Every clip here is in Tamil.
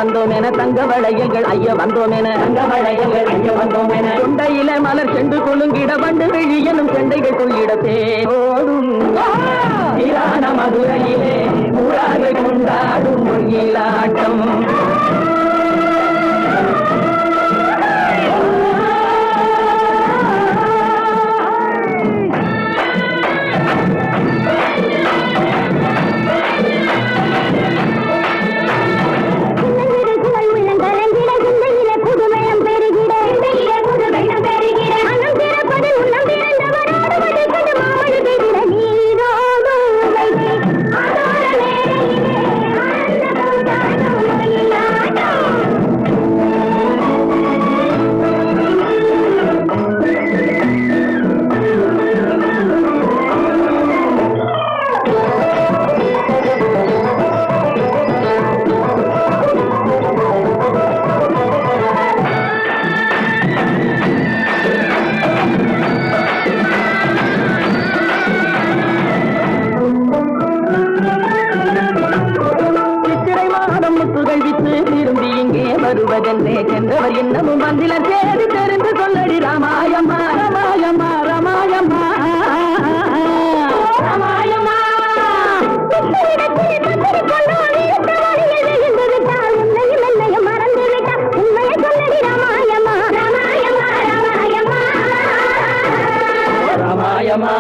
தந்தோம் என தங்க வளையல்கள் ஐய வந்தோம் என தங்க வளையல்கள் ஐய வந்தோம் என கொண்டையில மலர் சென்று கொழுங்கிட வண்டு விழி எனும் செண்டைகள் கொள்ளிட தேடும் மதுரையிலே ஊராக கொண்டாடும் மொழியிலாட்டம் வருவதென்றே சென்றவர் இன்னமும் வந்தில தேடி தெரிந்து சொல்லடி ராமாயம்மா ராமாயம்மா ராமாயம்மா ராமாயம்மா ராமாயம்மா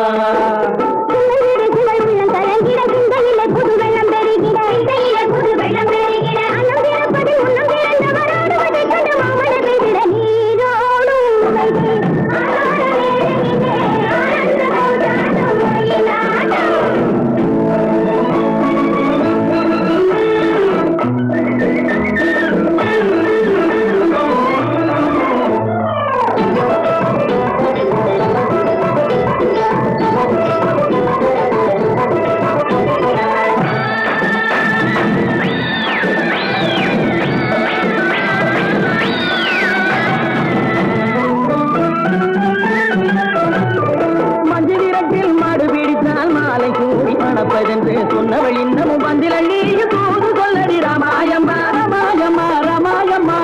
சொன்னவள் இன்னமும் வந்தில நீ தூது சொல்லடி ராமாயம்மா ராமாயம்மா ராமாயம்மா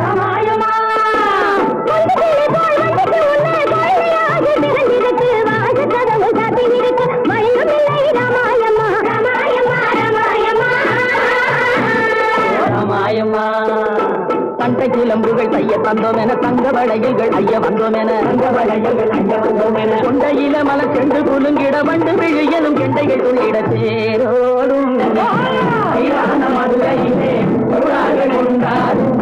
ராமாயம்மா ராமாயம்மா தண்டை கிளம்புகள் தைய தந்தோம் என தங்க வளையல்கள் ஐய வந்தோம் என தங்க வளையல்கள் ஐய வந்தோம் என கொண்டையில மலை சென்று குலுங்கிட வண்டு விழியலும் கெண்டைகள் துள்ளிட தேரோடும் மதுரையிலே கொண்டாடும்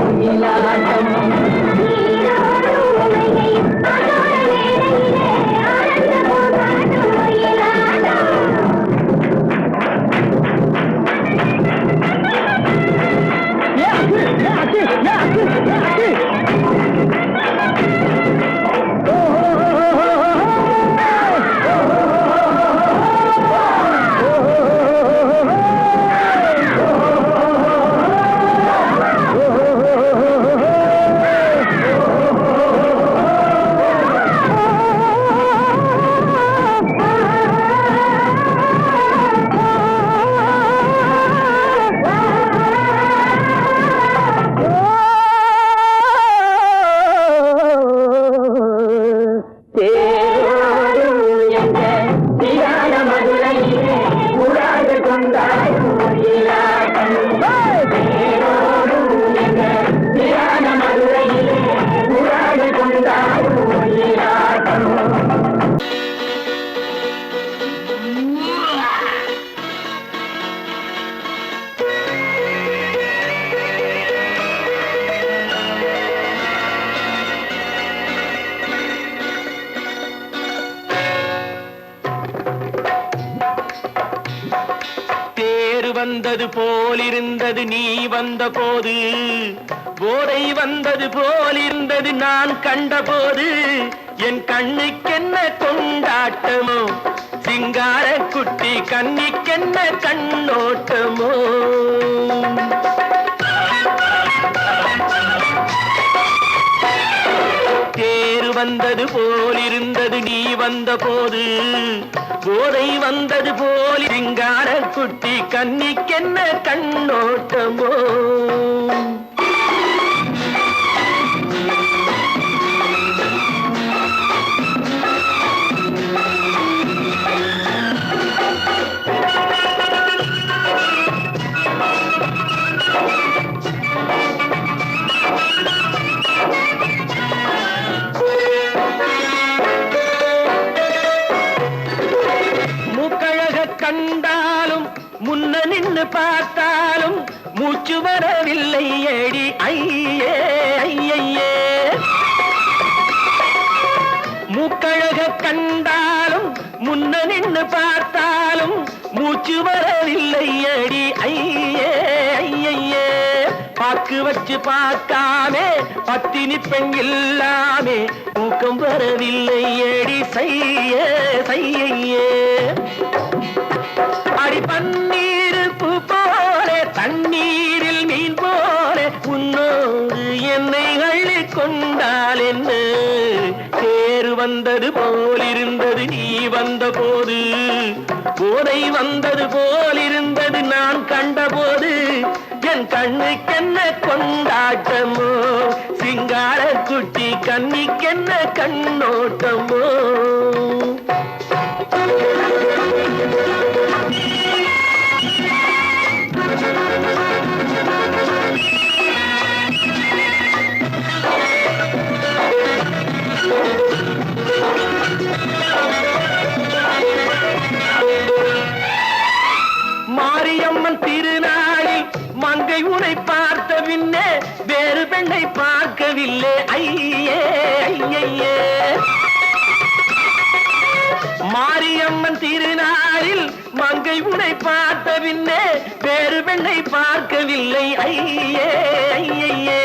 வந்தது போலிருந்தது நீ வந்த போது போதை வந்தது போலிருந்தது நான் கண்டபோது என் கண்ணுக்கென்ன கொண்டாட்டமோ சிங்கார குட்டி கண்ணிக்கென்ன கண்ணோட்டமோ தேர் வந்தது போலிருந்தது நீ வந்த போது போதை வந்தது போல் சிங்கார குட்டி கன்னிக்கென்ன கண்ணோட்டமோ கண்டாலும் முன்ன நின்று பார்த்தாலும் மூச்சு வரவில்லை ஏடி ஐயே ஐயே மூக்கழக கண்டாலும் முன்ன நின்று பார்த்தாலும் மூச்சு வரவில்லை ஏடி ஐயே ஐயே பாக்கு வச்சு பார்க்காமே பத்தினி பெண் இல்லாமே தூக்கம் வரவில்லை ஏடி செய்ய செய்யே அடி பன்னீர் பூ போல தண்ணீரில் மீன் போல உன்னோடு என்னை அள்ளி கொண்டால் என்ன தேர் வந்தது போலிருந்தது நீ வந்த போது போதை வந்தது போலிருந்தது நான் கண்டபோது என் கண்ணுக்கென்ன கொண்டாட்டமோ சிங்கார குட்டி கன்னிக்கென்ன கண்ணோட்டமோ மாரியம்மன் திருநாளில் மங்கை உனை பார்த்த பின்னே வேறு பெண்ணை பார்க்கவில்லை ஐயே ஐயே மாரியம்மன் திருநாளில் மங்கை உனை பார்த்த பின்னே வேறு பெண்ணை பார்க்கவில்லை ஐயே ஐயே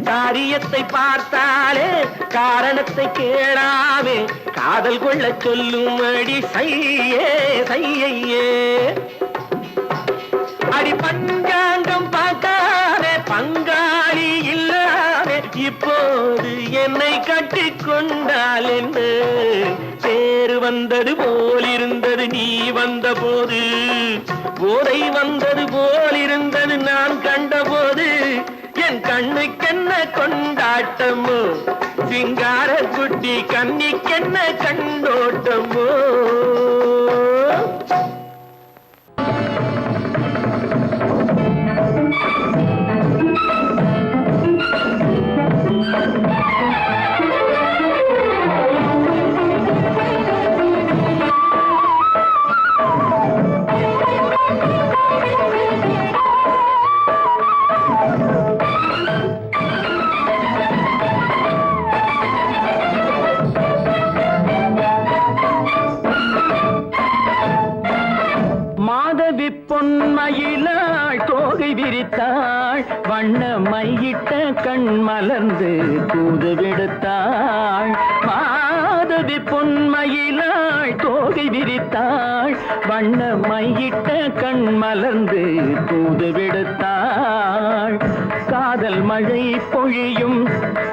காரியத்தை பார்த்தாலே காரணத்தை கேளாமே காதல் கொள்ள சொல்லும் அடி செய்யே செய்யே அடி பஞ்சாங்கம் பார்க்காதே பங்காளி இல்லாமே இப்போது என்னை கட்டி கொண்டால் என்று தேர் வந்தது போலிருந்தது நீ வந்த போது போதை வந்தது போலிருந்தது நான் கண்டபோது என் கண்ணுக்கென்ன கொண்டாட்டமோ சிங்கார குட்டி கன்னிக்கென்ன கண்டோட்டமோ பொன்மயிலாள் தோகை விரித்தாள் வண்ண மையிட்ட கண் மலர்ந்து தூது விடுத்தாள் மாதவி பொன்மயிலாள் தோகை விரித்தாள் வண்ண மையிட்ட கண் மலர்ந்து தூது விடுத்தாள் காதல் மழை பொழியும்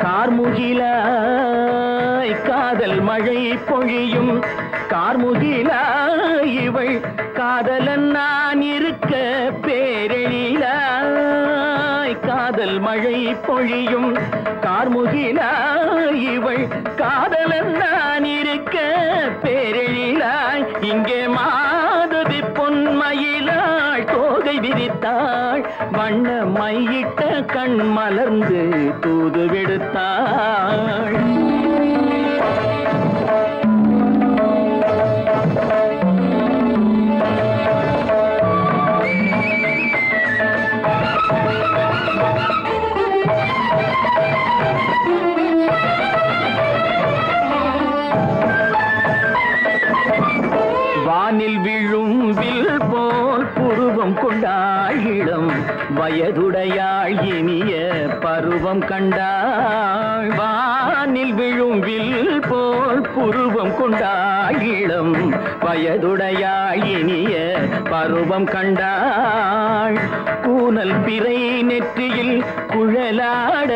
கார்முகிலாய் காதல் மழை பொழியும் கார்முகிலாய் இவள் காதலன் நான் இருக்க பேரெழிலாய் காதல் மழை பொழியும் கார்முகிலாய் இவள் காதலன் நான் இருக்க பேரெழிலாய் இங்கே மாதவி பொன்மயிலாள் தோகை விரித்தாள் வண்ண மையிட்ட கண் மலர்ந்து தூது விடுத்தாள் வானில் விழும் வில் போல் புருவம் கொண்டாள் இளம் வயதுடையாள் இனிய பருவம் கண்டாள் வானில் விழும் வில் போல் புருவம் கொண்டாள் இளம் வயதுடையாள் இனிய பருவம் கண்டாள் கூனல் பிறை நெற்றியில் குழலாட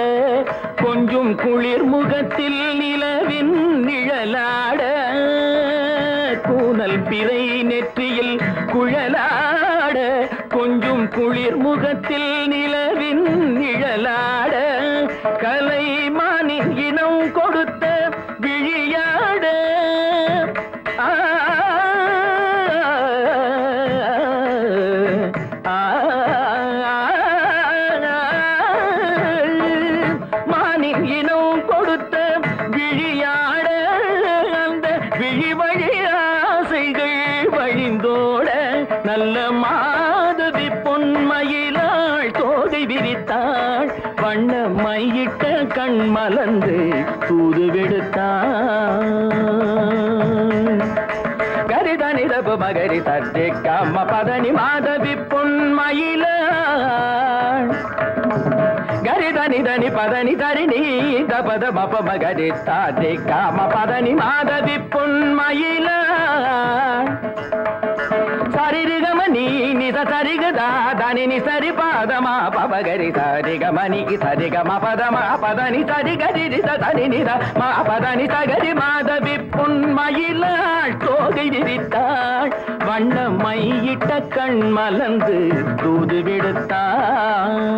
கொஞ்ச கொஞ்சம் குளிர் முகத்தில் நிலவின் நிழலாட கூனல் பிறை நெற்றியில் குழலாட கொஞ்சம் குளிர் முகத்தில் நிலவின் நிழலாட கலைமானின் இனம் கொடுத்த விழியாட மானின் இனம் கொடுத்த விழியாட அந்த விழி வழி ஆசைகள் வழிந்தோட நல்ல மாதவி பொன்மயிலாள் தோகை விரித்தாள் வண்ண மையிட்ட கண் மலர்ந்து தூது விடுத்தாள் கரிதனிரபு மகரி தர்ஜி கம்ம பதனி மாதவி பொன்மயிலாள் கரிதனிதனி பதனி தரிணி தபத மப மகரி தர்ஜி கம்ம பதனி மாதவி பொன்மயிலாள் சரிகமணி நித சரிகதா தனி சரி பாதமா பபகரி சரிகமணி சரிகம பதமா பதனி சரிகரி தனி நித மா பதனி சகரி மாதவி பொன்மயிலாள் தோகை விரித்தாள் வண்ண மையிட்ட கண் மலர்ந்து தூது விடுத்தாள்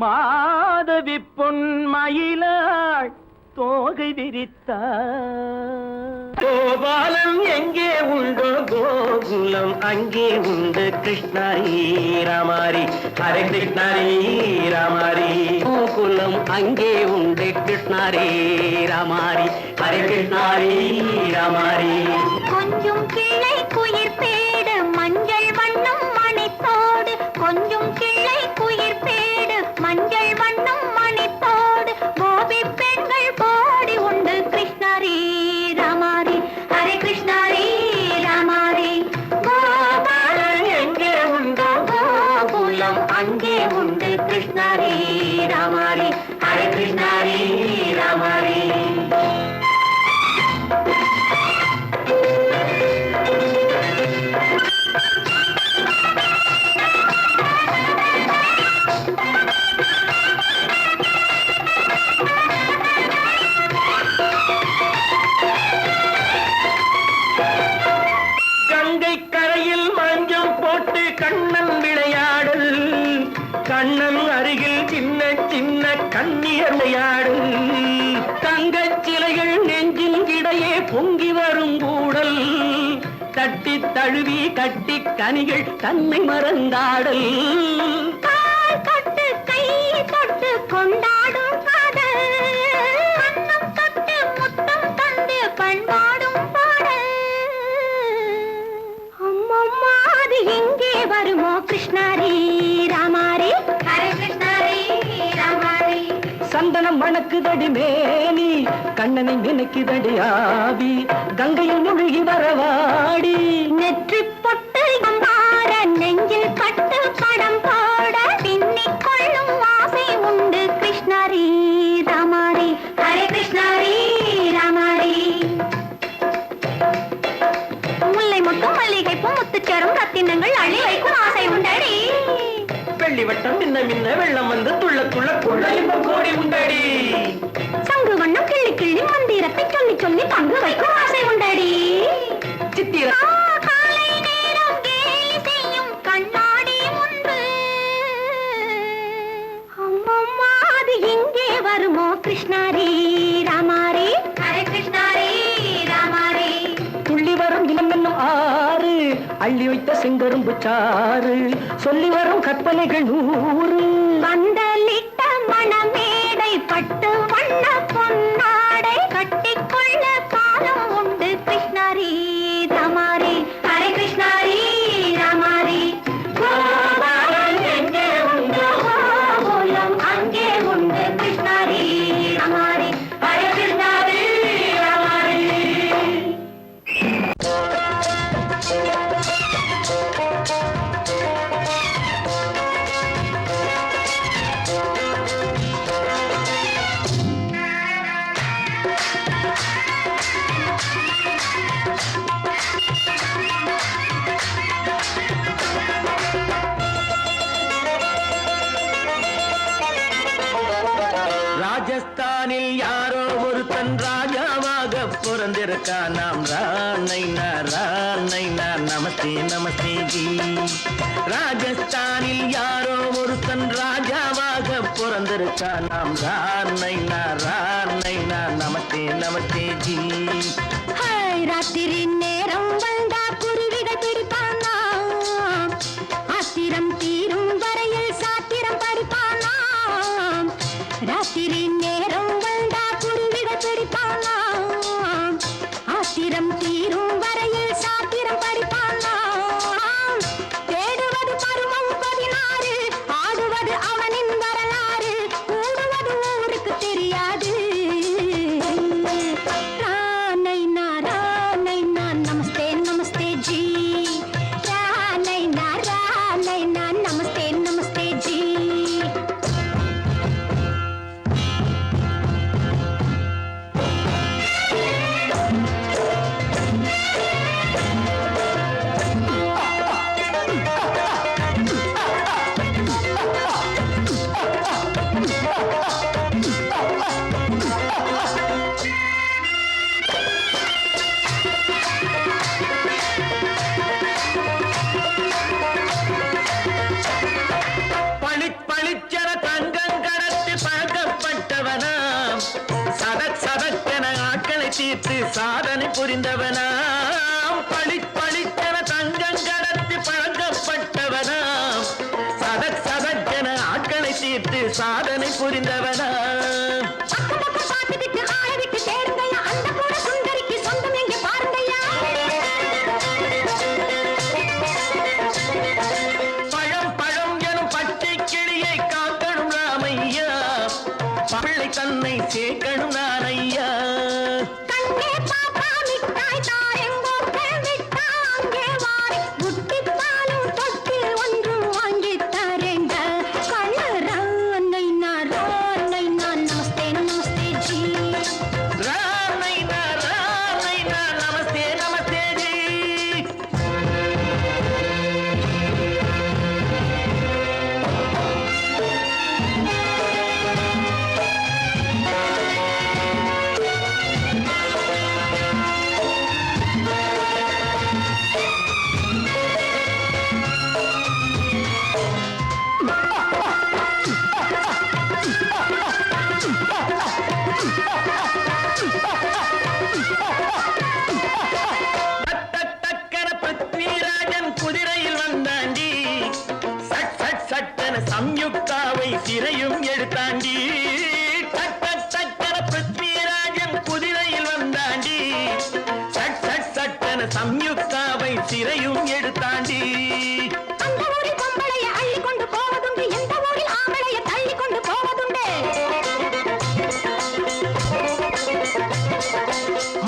மாதவி பொன்மயிலாள் தோகை விரித்தாள் கோபாலம் எங்கே உண்டோ கோகுலம் அங்கே உண்டு கிருஷ்ணாரி ராமாரி ஹரே கிருஷ்ணாரி ராமாரி கோகுலம் அங்கே உண்டு கிருஷ்ணாரி ராமாரி ஹரே கிருஷ்ணாரி ராமாரி கொஞ்சம் கிளை குயிர் பேடு மஞ்சள் வண்ணம் மணித்தோடு கொஞ்சம் கிளை குயிர் பேடு மஞ்சள் வண்ணம் மணித்தோடு கோபி பெண்கள் போடி உண்டு கிருஷ்ணாரி ராமாரி ஹரே கிருஷ்ணாரி ராமாரி கோபாலம் எங்கே உண்டோ கோகுலம் அங்கே உண்டு கிருஷ்ணாரி ராமாரி ஹரே கிருஷ்ணாரி ராமாரி கண்ணன் விளையாடல் கண்ணன் அருகில் சின்ன சின்ன கண்ணியர் விளையாடல் தங்கச் சிலைகள் நெஞ்சின் இடையே பொங்கி வரும் கூடல் தட்டி தழுவி கட்டி கனிகள் தன்னை மறந்தாடல் தொட்டு கை தொட்டு கொண்டாடும் காதல் கண்ணம் தொட்டு முத்தம் தந்து பண்பாடும் பாடல் அம்மம்மா அது எங்கே வருமோ கிருஷ்ணாரி ராமாரி ஹரே கிருஷ்ணாரி ராமாரி சந்தனம் மணக்குதடி மேனி கண்ணனை நினைக்குதடி ஆவி கங்கையில் முழுகி வரவாடி நெற்றி பொட்டு அம்பார நெஞ்சில் பட்டு படம் போட பின்னிக் கொள்ளும் ஆசை உண்டு கிருஷ்ணாரி ராமாரி ஹரே கிருஷ்ணாரி ராமாரி முல்லை மொட்டும் மல்லிகை பூ முத்துச்சரம் ரத்தினங்கள் அள்ளி வைக்கும் ஆசை உண்டடி வெள்ளி வட்டம் மின்ன மின்ன வெள்ளம் வந்து துள்ள துள்ள கொள்ள இன்பம் கோடி உண்டடி சங்கு வண்ணம் கிள்ளி கிள்ளி மந்திரத்தை சொல்லி சொல்லி பங்கு வைக்கும் ஆசை உண்டடி சித்திர காலை நேரம் கேலி செய்யும் கண்ணாடி முன்பு அம்மம்மா அது எங்கே வருமோ கிருஷ்ணாரி ராமாரி ஹரே கிருஷ்ணாரி ராமாரி துள்ளி வரும் இனம் என்னும் ஆறு அள்ளி வைத்த செங்கரும்பு சாறு சொல்லி வரும் கற்பனைகள் 100 பந்தலிட்ட மணமேடை பட்டு வண்ண பொன்னாடை கட்டிக்கொள்ள காலம் உண்டு கிருஷ்ணாரி ராமாரி ஹரே கிருஷ்ணாரி ராமாரி கோபாலம் எங்கே உண்டோ கோகுலம் ராஜஸ்தானில் யாரோ ஒருத்தன் ராஜாவாக பிறந்திருக்கான். நாம் ராணைனா நமஸ்தே நமஸ்தே ஜி. ராஜஸ்தானில் யாரோ ஒருத்தன் ராஜாவாக பிறந்திருக்கான். நாம் ராணைனா நமஸ்தே நமஸ்தே ஜி. ராத்திரி நேரம் வந்தா குருவிகள் பிடிப்பானா, ஆத்திரம் தீரும் வரையில் சாத்திரம் படிப்பானா. ராத்திரி நேரம் வந்தா குருவிகள் பிடிப்பானா, ஆத்திரம் தீரும் வரையில் சாத்திரம் படிப்பானா. தேடுவது பருவம் 16, ஆடுவது அவனின் வரலாறு, கூடுவது ஊருக்கு தெரியாது. நமஸ்தே நமஸ்தே ஜி. நமஸ்தே நமஸ்தே ஜி. பளிச்சென தங்கம் கடத்தி பழக்கப்பட்டவனாம். சதக்கென ஆட்களை தீர்த்து சாதனை புரிந்தவனாம். பளிச்சென தங்கம் கடத்தி பழக்கப்பட்டவனாம். சதக்கென ஆட்களை தீர்த்து சாதனை புரிந்தவனாம். தன்னை சேர்க்கணும் நான் ஐயா. கண்ணே பாப்பா மிட்டாய் தாரெங்கோ கேவிட்டா அங்கே வாரி புட்டி பாலும் தொட்டி ஒன்று வாங்கி தரேங்க. கண்ணு ராணைனா நமஸ்தே நமஸ்தே ஜி. ராணைனா நமஸ்தே நமஸ்தே ஜி. குதிரையில் வந்தாண்டி, சட்டென சம்யுக்தாவை சிறையும் எடுத்தாண்டி. பிருத்விராஜன் குதிரையில் வந்தாண்டி, சட்டென சம்யுக்தாவை சிறையும் எடுத்தாண்டி. அந்த ஊரில் பொம்பளைய அள்ளி கொண்டு போவதுண்டு, எந்த ஊரில் ஆம்பளைய தள்ளி கொண்டு போவதுண்டு.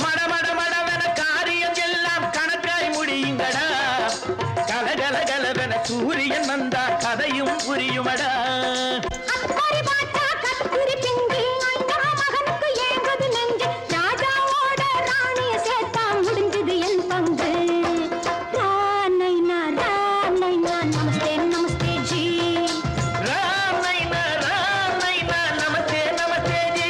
மடமடவென காரியம் எல்லாம் கணக்காய் முடியுங்கடா. கலகலகலவென சூரியன் வந்தா கதையும் புரியுமடா. அக்கறை பாட்டா கத்திரி பிஞ்சு, ஐயா மகனுக்கு ஏங்குது நெஞ்சு. ராஜாவோட ராணிய சேர்த்தா முடிஞ்சது என் பங்கு. ராணைனா நமஸ்தே நமஸ்தே ஜி. ராணைனா நமஸ்தே நமஸ்தே ஜி.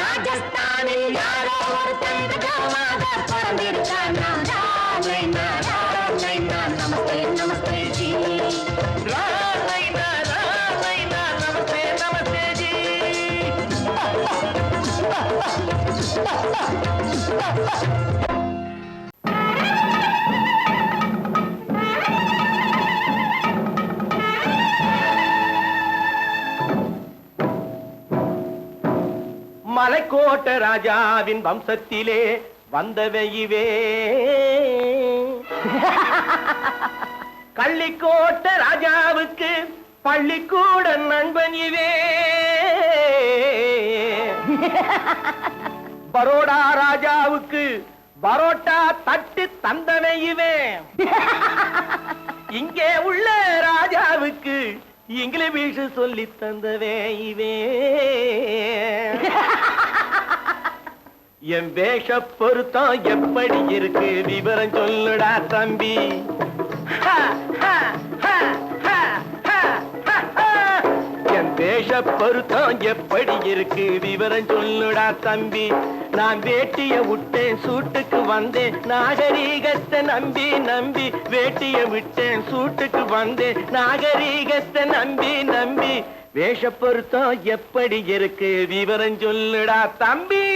ராஜஸ்தானில் யாரோ ஒருத்தன் ராஜாவாக பிறந்திருக்கானா. ராணைனா நமஸ்தே நமஸ்தே ஜி. ராணைனா நமஸ்தே நமஸ்தே ஜி. மலைக்கோட்ட ராஜாவின் வம்சத்திலே வந்தவையுவே. கள்ளிக்கோட்ட ராஜாவுக்கு பள்ளிக்கூட நண்பன் இவே. பரோடா ராஜாவுக்கு பரோட்டா தட்டு தந்தனை இவே. இங்கே உள்ள ராஜாவுக்கு இங்கிலீஷ் சொல்லி தந்தவே இவே. என் வேஷ பொருத்தம் எப்படி இருக்கு விவரம் சொல்லுடா தம்பி. என் வேஷ வேஷ பொருத்தம் எப்படி இருக்கு விவரம் சொல்லுடா தம்பி. நான் வேட்டிய விட்டேன் சூட்டுக்கு வந்தேன் நாகரீகத்தை நம்பி நம்பி. வேட்டிய விட்டேன் சூட்டுக்கு வந்தேன் நாகரீகத்தை நம்பி நம்பி. வேஷ பொருத்தம் எப்படி இருக்கு விவரம் சொல்லுடா தம்பி.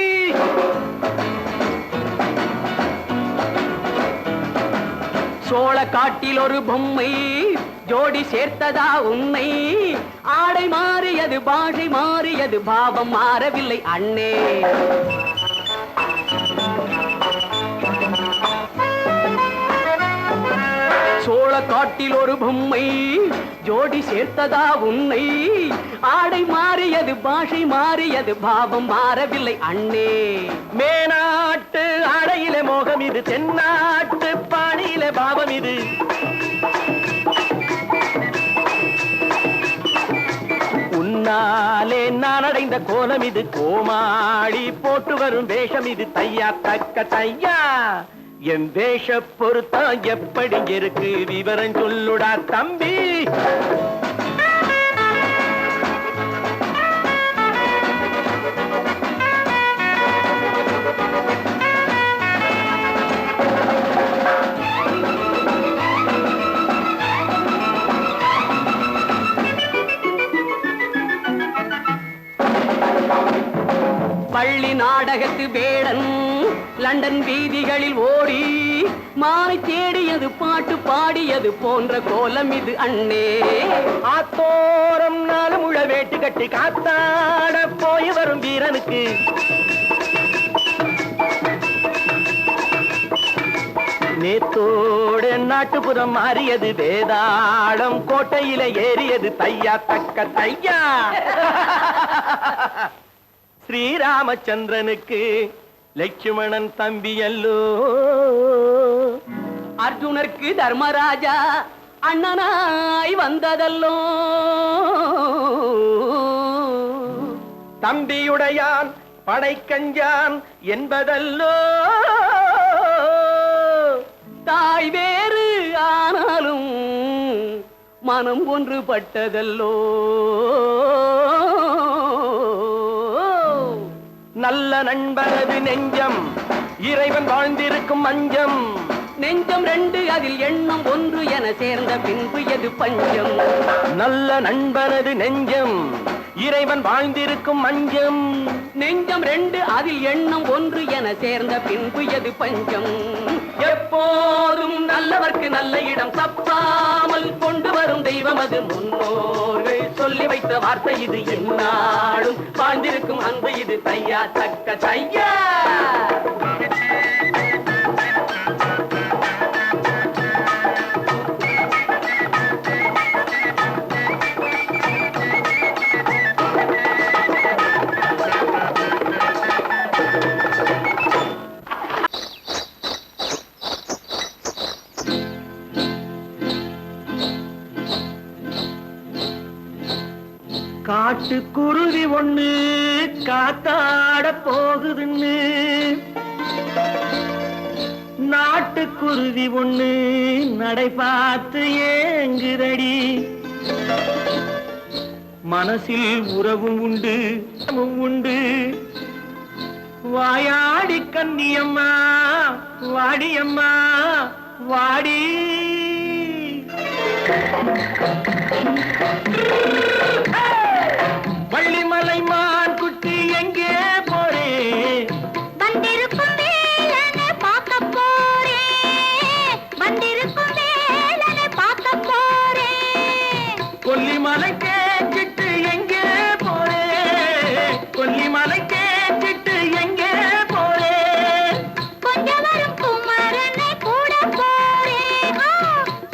சோழ காட்டில் ஒரு பொம்மை ஜோடி சேர்த்ததா உன்னை. ஆடை மாறியது பாஷை மாறியது பாவம் மாறவில்லை அண்ணே. சோழ காட்டில் ஒரு பொம்மை ஜோடி சேர்த்ததா உன்னை. ஆடை மாறியது பாஷை மாறியது பாவம் மாறவில்லை அண்ணே. மேனாட்டு ஆடையில மோகம் இது தென்னாட்டு பாணியில பாவம் இது. உன்னாலே நான் அடைந்த கோலம் இது கோமாளி போட்டு வரும் வேஷம் இது தையா தக்க தையா. என் வேஷ பொருத்தம் எப்படி இருக்கு விவரம் சொல்லுடா தம்பி. பள்ளி நாடகத்து வேடன் லண்டன் வீதிகளில் ஓடி மாலை தேடியது பாட்டு பாடியது போன்ற கோலம் இது அண்ணே. ஆத்தோரம் நாலு முழ வேட்டு கட்டி காத்தாட போய் வரும் வீரனுக்கு நேத்தோடு நாட்டுப்புறம் மாறியது வேதாளம் கோட்டையில ஏறியது தையா தக்க தையா. ஸ்ரீராமச்சந்திரனுக்கு லட்சுமணன் தம்பி அல்லோ. அர்ஜுனருக்கு தர்மராஜா அண்ணனாய் வந்ததல்லோ. தம்பியுடையான் படைக்கஞ்சான் என்பதல்லோ. தாய் வேறு ஆனாலும் மனம் ஒன்றுபட்டதல்லோ. நல்ல நண்பனது நெஞ்சம் இறைவன் வாழ்ந்திருக்கும் மஞ்சம். நெஞ்சம் ரெண்டு அதில் எண்ணம் ஒன்று என சேர்ந்த பின்பு எது பஞ்சம். நல்ல நண்பனது நெஞ்சம் இறைவன் வாழ்ந்திருக்கும் மஞ்சம். நெஞ்சம் ரெண்டு அதில் எண்ணம் ஒன்று என சேர்ந்த பின்பு எது பஞ்சம். எப்போதும் நல்லவர்க்கு நல்ல இடம் தப்பாமல் கொண்டு வரும் தெய்வம் அது முன்னோர்கள் சொல்லி வைத்த வார்த்தை இது. என்னாலும் வாழ்ந்திருக்கும் அன்பு இது தையா தக்க தையா. காட்டுக்குருவி ஒண்ணு காத்தாட போகுதுன்னு நாட்டுக்குருவி ஒண்ணு நடை பார்த்து ஏங்குதடி. மனசில் உறவும் உண்டு உண்டு. வாயாடி கன்னியம்மா வாடியம்மா வாடி. வள்ளிமலை மான் குட்டி எங்கே போறே. வந்திருக்கும் வேலனை பார்க்க போறேன். வந்திருக்கும் வேலனை பார்க்க போறேன். கொல்லிமலை கேட்டுட்டு எங்கே போறே. கொல்லிமலை கேட்டுட்டு எங்கே போறே. கொஞ்சம் வரும் குமரனை கூட போறேன்.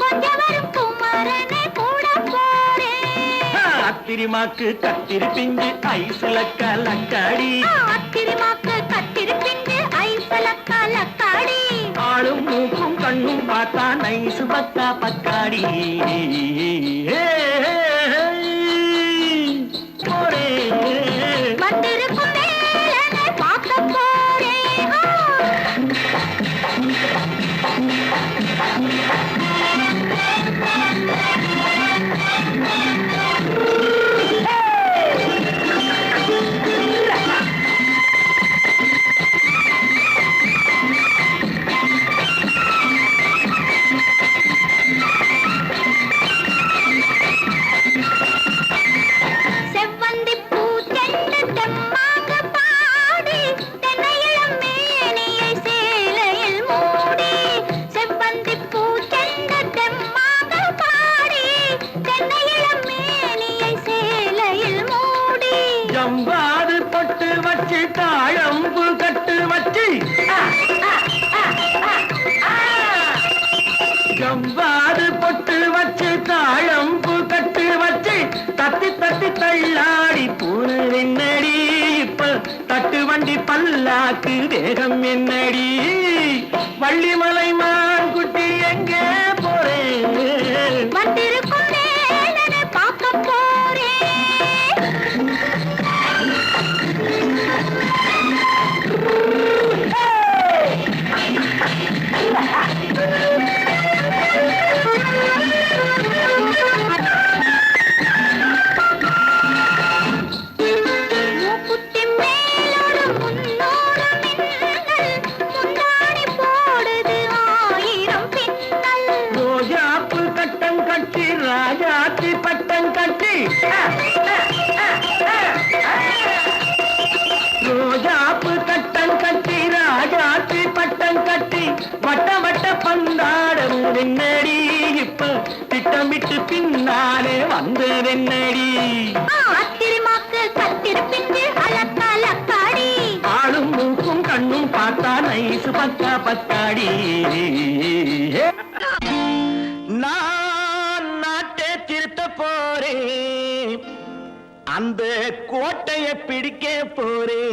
கொஞ்சம் வரும் குமரனை கூட போறேன். அத்திரிமாக்கு கத்திரி பிஞ்சு ஐசுல கலக்காடி. அத்திரிமாக்கு கத்திரி பிஞ்சு ஐசுல கலக்காடி. ஆளும் மூக்கும் கண்ணும் பார்த்தா நைசு பக்கா பக்காடி. போரே வந்திருக்கும் வேலனை பார்க்க போறேன். பல்லாக்கு வேகம் என்னடி வள்ளிமலை மான் குட்டி எங்கே போறேன் வந்திருக்கும் வேலனை பார்க்க போறேன் மூக்குத்தி மேலோடு முன்னோடு மின்னல் முந்தாணி போடுது 1000 பின்னல் ரோஜாப்பு கட்டம் கட்டி ராஜாத்தி பட்டம் கட்டி ரோஜாப்பு கட்டம் கட்டி ராஜாத்தி பட்டம் கட்டி வட்ட வட்ட பந்தாடம் வெண்ணடி இப்ப திட்டமிட்டு பின்னாலே வந்து வெண்ணடி ஆத்திரமாக்கு கத்திருப்பிண்டு அலக்காடி ஆளும் மூக்கும் கண்ணும் பார்த்தா நைசு பக்கா பக்காடி நான் நாட்டை திருத்த போறேன் அந்த கோட்டையை பிடிக்க போறேன்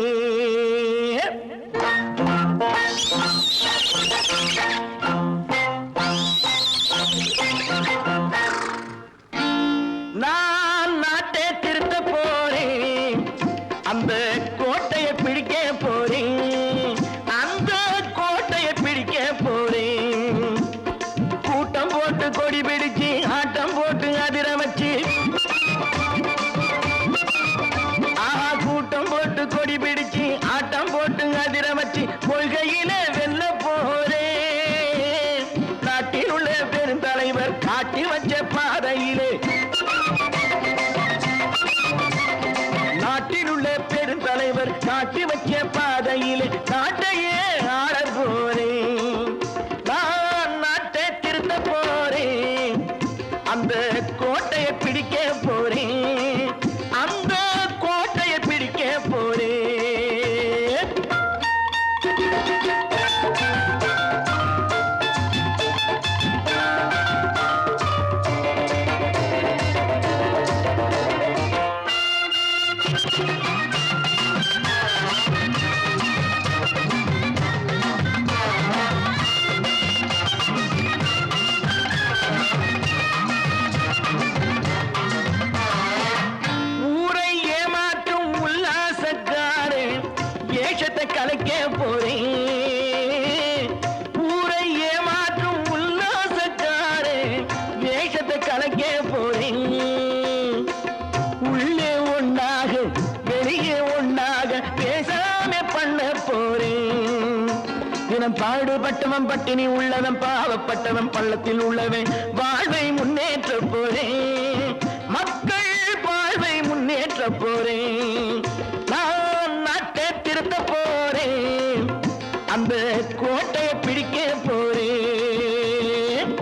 நான் நாட்டை திருத்த போறேன் அந்த கோட்டையை பிடிக்க போறேன் அந்த கோட்டையை பிடிக்க போறேன் கூட்டம் போட்டு கொடி பிடிச்சு ஆட்டம் போட்டு அதிர வச்சு கூட்டம் போட்டு கொடி பிடிச்சு ஆட்டம் போட்டு அதிர வச்சு கொள்கையில வெல்ல போறேன் நாட்டில் உள்ள பெருந்தலைவர் காட்டி வச்ச பாதையிலே நாட்டில் உள்ள பெருந்தலைவர் காட்டி வச்ச பாதையிலே நாட்டையே ஆள போறேன் நான் நாட்டை திருத்த போறேன் அந்த கோட்டையை பிடிக்க போறேன் அந்த கோட்டையை பிடிக்க போறேன் ஊரை ஏமாற்றும் உல்லாசக்காரே ஏஷத்தை கலைக்க போறேன் ஊரை ஏமாற்றும் உல்லாசக்காரே வேஷத்தை கலைக்க போறேன் உள்ளே ஒண்ணாக வெளியே ஒண்ணாக பேசாம பண்ண போறேன் தினம் பாடுபட்டவன் பட்டினி உள்ளவன் பாவப்பட்டவன் பள்ளத்தில் உள்ளவன் வாழ்வை முன்னேற்ற போறேன் மக்கள் வாழ்வை முன்னேற்ற போறேன் நான் நாட்டை திருத்த போறேன் அந்த கோட்டையை பிடிக்க போறேன்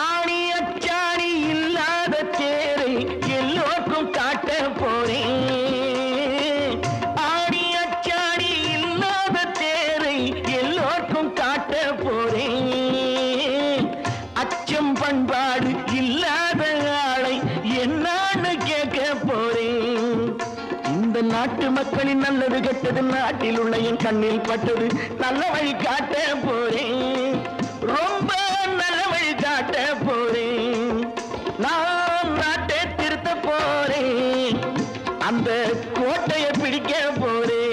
ஆணி அச்சாணி இல்லாத தேரை எல்லோருக்கும் காட்ட போறேன் ஆணி அச்சாணி இல்லாத தேரை எல்லோருக்கும் காட்ட போறேன் அச்சம் பண்பாடு இல்லாத ஆளை என்னான்னு கேட்க போறேன் இந்த நாட்டு மக்களின் நல்லது கெட்டது நாட்டில் உள்ள என் கண்ணில் பட்டது நல்ல வழி காட்ட போறேன் ரொம்ப நல்ல வழி காட்ட போறேன் நான் நாட்டை திருத்த போறேன் அந்த கோட்டையை பிடிக்க போறேன்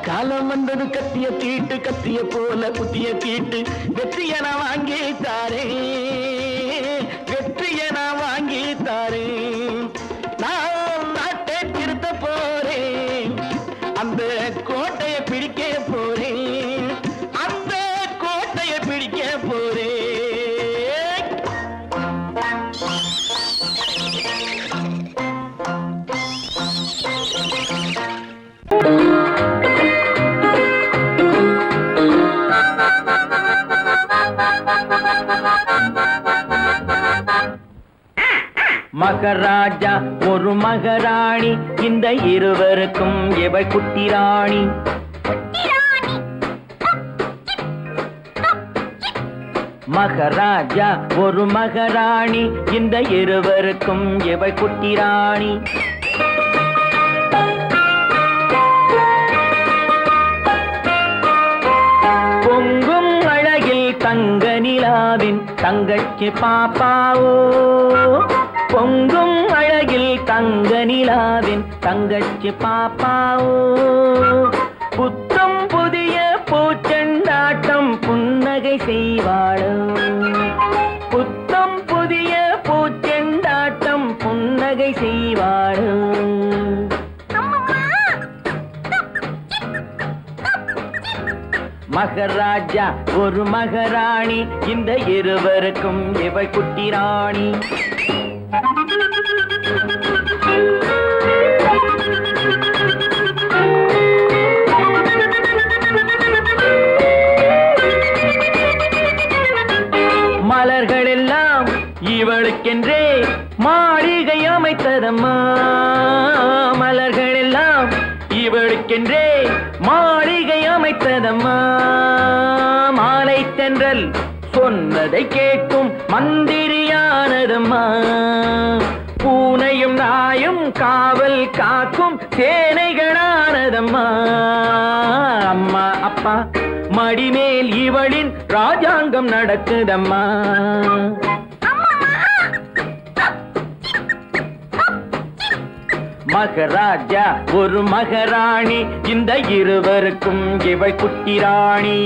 காலம் வந்தது கத்திய தீட்டு கத்திய போல புத்திய தீட்டு வெற்றிய நான் வாங்கி தாரே வெற்றிய நான் வாங்கி தாரே நான் நாட்டை திருத்த போறேன் அந்த கோட்டையை பிடிக்க போறேன் அந்த கோட்டையை பிடிக்க போறேன் மகராஜா ஒரு மகராணி இந்த இருவருக்கும் இவள் குட்டி ராணி மகராஜா ஒரு மகராணி இந்த இருவருக்கும் இவள் குட்டி ராணி பொங்கும் அழகில் தங்க நிலாவின் தங்கச்சி பாப்பாவோ பொங்கும் அழகில் தங்க நிலாவின் தங்கச்சி பாப்பாவோ புத்தம் புதிய பூச்செண்டாட்டம் புன்னகை செய்வாளோ புத்தம் புதிய பூச்செண்டாட்டம் புன்னகை செய்வாளோ மகராஜா ஒரு மகராணி இந்த இருவருக்கும் இவள் குட்டி ராணி மலர்கள் எல்லாம் இவளுக்கென்றே மாளிகை அமைத்ததம்மா மலர்கள் எல்லாம் இவளுக்கென்றே மாளிகை அமைத்ததம்மா மாலை தென்றல் சொன்னதை கேட்கும் மந்திரியானதம்மா பூனையும் நாயும் காவல் காக்கும் சேனைகளானதம்மா அம்மா அப்பா மடிமேல் இவளின் ராஜாங்கம் நடக்குதம்மா மகராஜா ஒரு மகராணி இந்த இருவருக்கும் இவள் குட்டி ராணி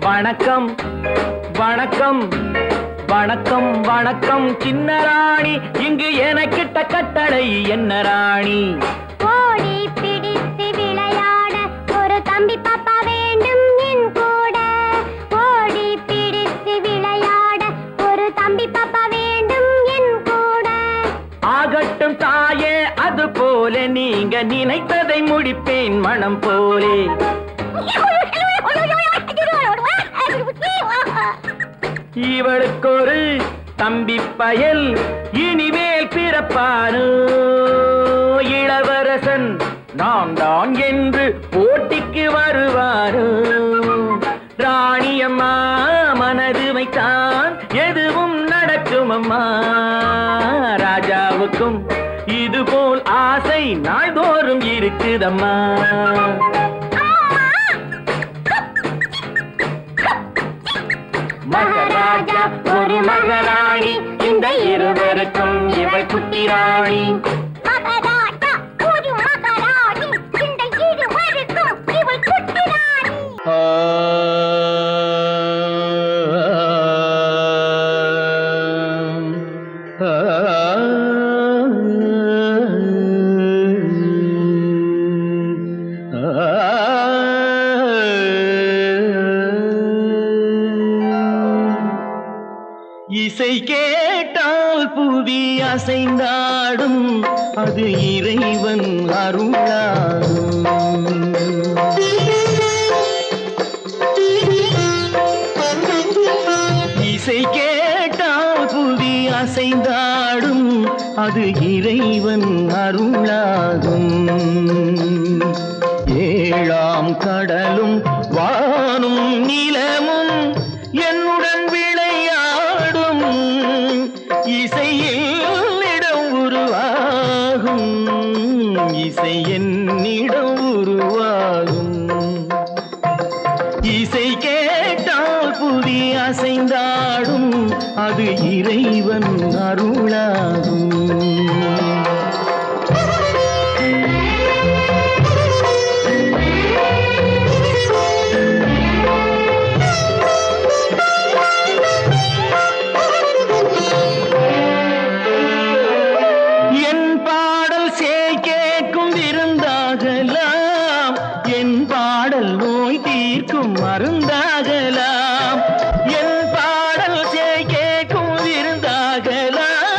வணக்கம் வணக்கம் வணக்கம் வணக்கம் சின்ன ராணி இங்கு எனக்கிட்ட கட்டளை என்ன ராணி ஓடி பிடித்து விளையாட ஒரு தம்பி பாப்பா வேண்டும் என் கூட ஓடி பிடித்து விளையாட ஒரு தம்பி பாப்பா வேண்டும் என் கூட ஆகட்டும் தாயே அது போல நீங்க நினைத்ததை முடிப்பேன் மனம் போலே இவளுக்கு ஒரு தம்பி பயல் இனிமேல் பிறப்பானோ இளவரசன் நான் தான் என்று போட்டிக்கு வருவாரோ ராணியம்மா மனது வைத்தான் எதுவும் நடக்கும் அம்மா ராஜாவுக்கும் இதுபோல் ஆசை நாள்தோறும் இருக்குதம்மா மகராஜா ஒரு மகராணி இந்த இருவருக்கும் இவள் குட்டி ராணி மகராஜா ஒரு மகராணி இந்த இருவருக்கும் இவள் குட்டி ராணி இசை கேட்டால் புவி அசைந்தாடும் அது இறைவன் அருளாடும் இசை கேட்டால் புவி அசைந்தாடும் அது இறைவன் அருளாகும் ஏழாம் கடலும் வானும் நிலமும் என்னுடன் விளையாடும் இசையில் இடம் உருவாகும் இசை என்னிடம் உருவாகும் இசை கேட்டால் புவி அசைந்தாடும் அது இறைவன் அருளாகும் மருந்தாகலாம் என் பாடல் கேட்கும் விருந்தாகலாம்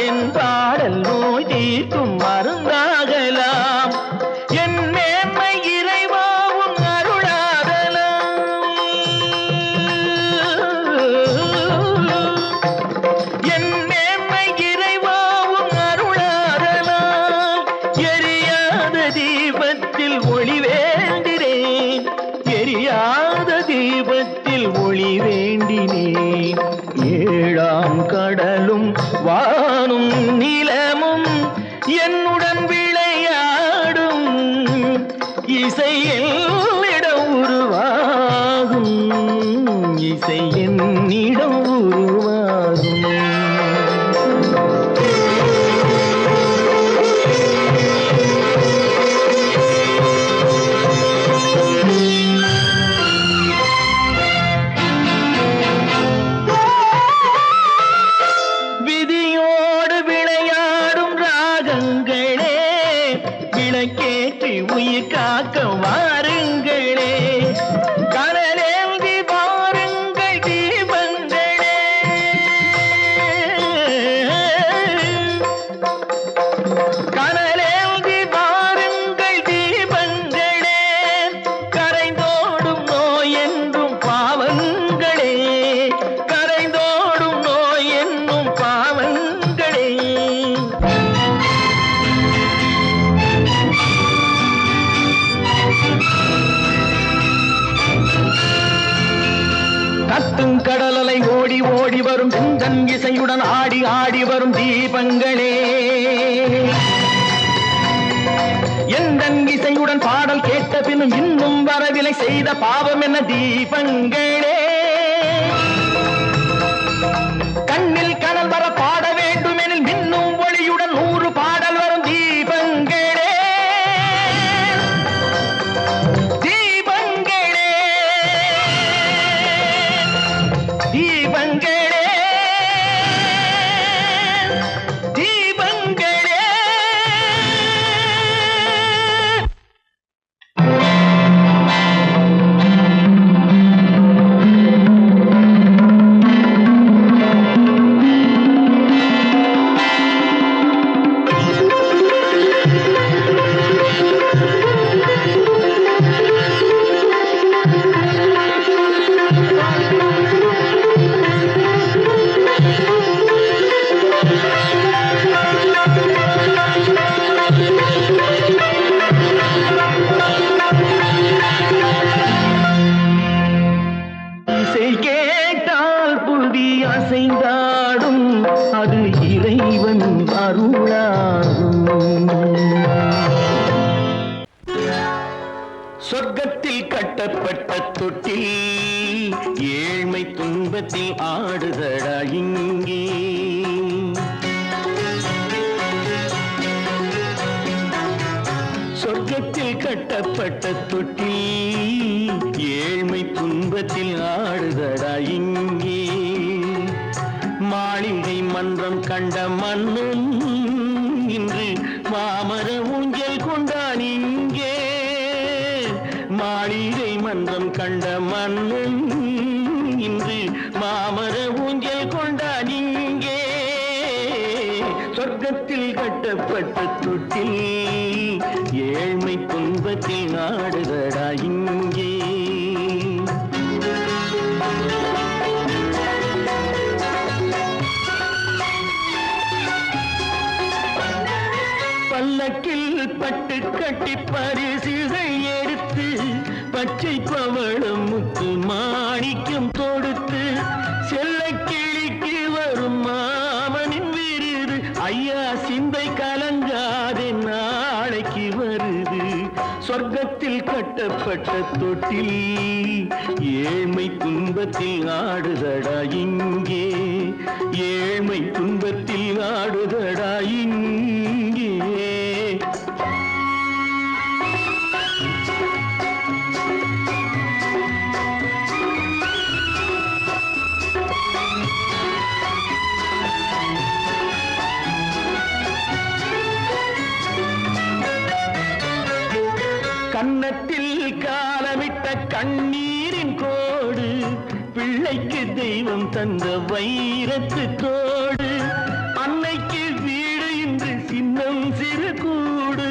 என் பாடல் நோய் தீர்க்கும் மருந்தாகலாம் என் மேன்மை இறைவாவும் அருளாகலாம் என் மேன்மை இறைவாவும் அருளாகலாம் எரியாத தீபத்தில் ஒளி வேண்டினேன் எரியாத தீபத்தில் ஒளி வேண்டினேன் ஏழாம் கடலும் வானும் நிலமும் என்னுடன் விளையாடும் இசையில் இடம் உருவாகும் இசை என்னிடம் உருவாகும் விளக்கேற்றி உயிர் காக்க வாருங்களே கனலேந்தி வாருங்கள் தீபங்களே கனலேந்தி வாருங்கள் தீபங்களே கரைந்தோடும் நோய் என்றும் பாவங்களே கரைந்தோடும் நோய் என்னும் பாவங்களே கத்தும் கடலலை ஓடி ஓடி வரும் சிந்தன் இசையுடன் ஆடி ஆடி வரும் தீபங்களே எந்தன் இசையுடன் பாடல் கேட்ட பின்னும் இன்னும் வரவில்லை செய்த பாவம் என்ன தீபங்களே கண்ணில் கனல் வர பாட வேண்டும் எனில் மின்னும் ஒளியுடன் 100 பாடல் வரும் தீபங்களே தீபங்களே தீபங்களே அசைந்தாடும் அது இறைவன் அருளாகும் சொர்க்கத்தில் கட்டப்பட்ட தொட்டில் ஏழ்மை துன்பத்தில் ஆடுதடா இங்கே சொர்க்கத்தில் கட்டப்பட்ட தொட்டில் ஏழ்மை துன்பத்தில் ஆடுதடா இங்கே மாளிகை மன்றம் கண்ட மன்னன் இன்று மாமர ஊஞ்சல் கொண்டான் இங்கே மாளிகை மன்றம் கண்ட மன்னன் இன்று மாமர ஊஞ்சல் கொண்டான் இங்கே சொர்க்கத்தில் கட்டப்பட்ட தொட்டில் ஏழ்மை துன்பத்தில் நாடுதடா இங்கே பல்லக்கில் பட்டு கட்டி பரிசுகள் எடுத்து பச்சை பவளம் முத்து மாணிக்கம் தொடுத்து செல்ல கிளிக்கு வரும் மாமனின் விருது ஐயா சிந்தை கலங்காதே நாளைக்கு வருது சொர்க்கத்தில் கட்டப்பட்ட தொட்டில் ஏழ்மை துன்பத்தில் ஆடுதடா இங்கே ஏழ்மை துன்பத்தில் ஆடுதடா இங்கே கன்னத்தில் காலமிட்ட கண்ணீரின் கோடு பிள்ளைக்கு தெய்வம் தந்த வைரத்து தோடு அன்னைக்கு வீடு இன்று சின்னம் சிறு கூடு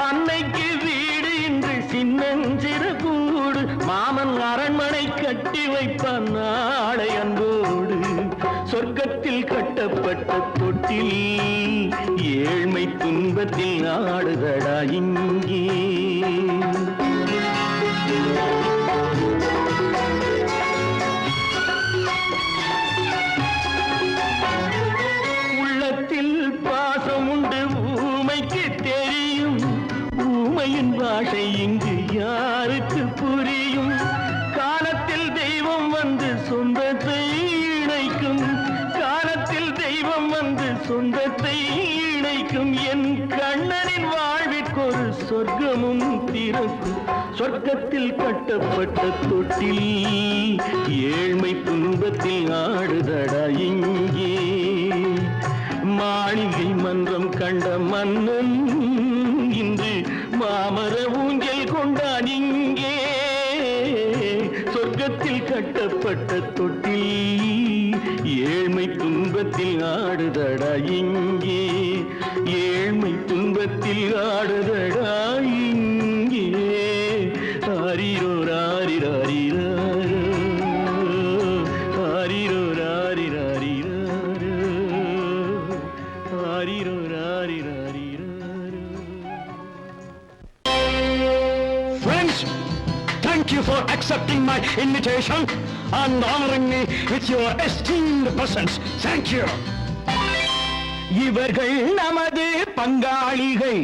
அன்னைக்கு வீடு இன்று சின்னம் சிறு கூடு மாமன் அரண்மனை கட்டி வைப்பான் நாளை அன்போடு சொர்க்கத்தில் கட்டப்பட்ட தொட்டில் ஏழ்மை துன்பத்தில் ஆடுதடா இங்கே உள்ளத்தில் பாசம் உண்டு ஊமைக்கு தெரியும் ஊமையின் பாஷை இங்கு யாருக்கு புரியும் காலத்தில் தெய்வம் வந்து சொந்தத்தை இணைக்கும் காலத்தில் தெய்வம் வந்து சொந்தத்தை இணைக்கும் என் கண்ணனின் வாழ்விற்கொரு சொர்க்கமும் திறக்கும் சொர்க்கத்தில் கட்டப்பட்ட தொட்டில் ஏழ்மை துன்பத்தில் ஆடுதடா இங்கே மாளிகை மன்றம் கண்ட மன்னன் இன்று மாமர ஊஞ்சல் கொண்டான் இங்கே சொர்க்கத்தில் கட்டப்பட்ட தொட்டில் ஏழ்மை துன்பத்தில் ஆடுதடா இங்கே ஏழ்மை துன்பத்தில் ஆடுதடா இங்கே ஆரிரோ ராரிராரிரோ ஆரிரோ ராரிராரிரோ ஆரிரோ ராரிராரிரோ. Friends, thank you for accepting my invitation and honoring me with your esteemed presence. Thank you. இவர்கள் நமது பங்காளிகள்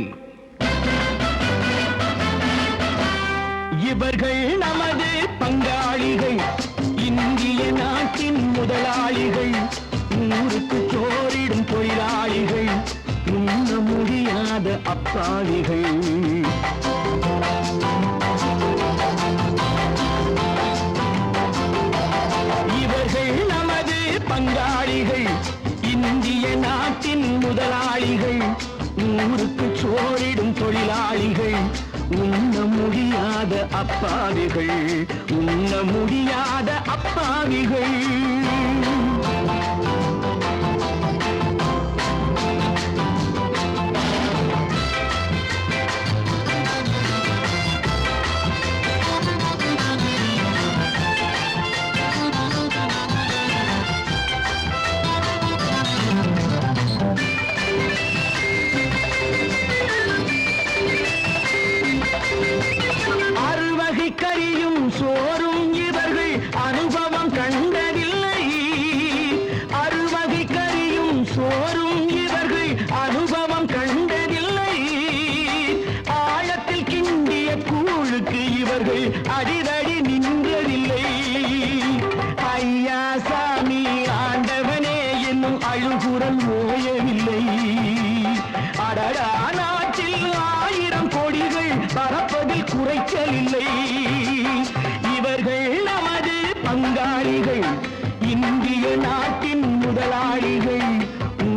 இவர்கள் நமது பங்காளிகள் இந்திய நாட்டின் முதலாளிகள் ஊருக்கு சோறிடும் தொழிலாளிகள் உண்ண முடியாத அப்பாவிகள் இவர்கள் நமது பங்காளிகள் இந்திய நாட்டின் முதலாளிகள் ஊருக்கு சோறிடும் தொழிலாளிகள் உண்ண முடியாத அப்பாவிகள் உண்ண முடியாத அப்பாவிகள் அறுவகை கறியும் சோறும் இவர்கள் அனுபவம் கண்டதில்லை அறுவகை கறியும் சோறும் இவர்கள் அனுபவம் கண்டதில்லை ஆழத்தில் கிண்டிய கூழுக்கு இவர்கள் அடிதடி நின்றதில்லை ஐயா சாமி ஆண்டவனே என்னும் அழுகுரல் ஓயவில்லை அடடா நாட்டில் 1000 கோடிகள் பறப்பதில் குறைச்சல் இல்லை இவர்கள் நமது பங்காளிகள் இந்திய நாட்டின் முதலாளிகள்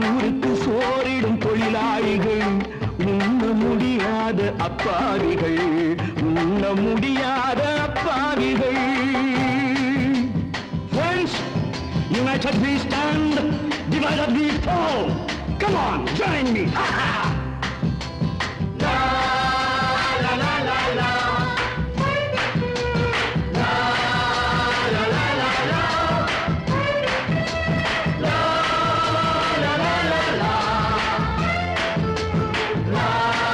ஊருக்கு சோறிடும் தொழிலாளிகள் உண்ண முடியாத அப்பாவிகள் உண்ண முடியாத அப்பாவிகள். Friends, united we stand, divided we fall. Come on, join me. La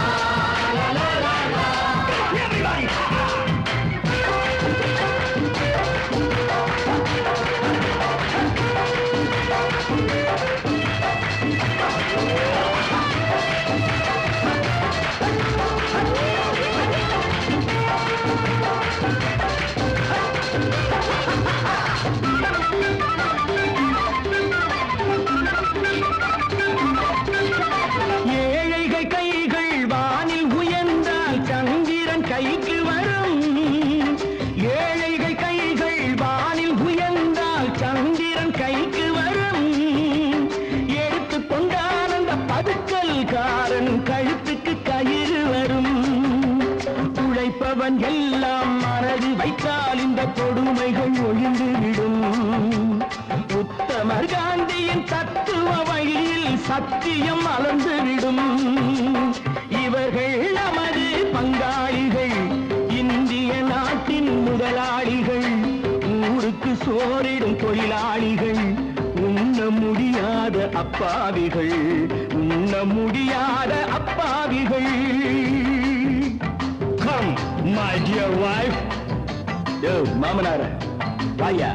வைத்தால் இந்த கொடுமைகள் ஒழிந்துவிடும் உத்தமர் காந்தியின் தத்துவ வழியில் சத்தியம் மலர்ந்துவிடும் இவர்கள் நமது பங்காளிகள் இந்திய நாட்டின் முதலாளிகள் ஊருக்கு சோறிடும் தொழிலாளிகள் உண்ண முடியாத அப்பாவிகள் உண்ண முடியாத அப்பாவிகள் Come, my dear wife. மாமனார வாயா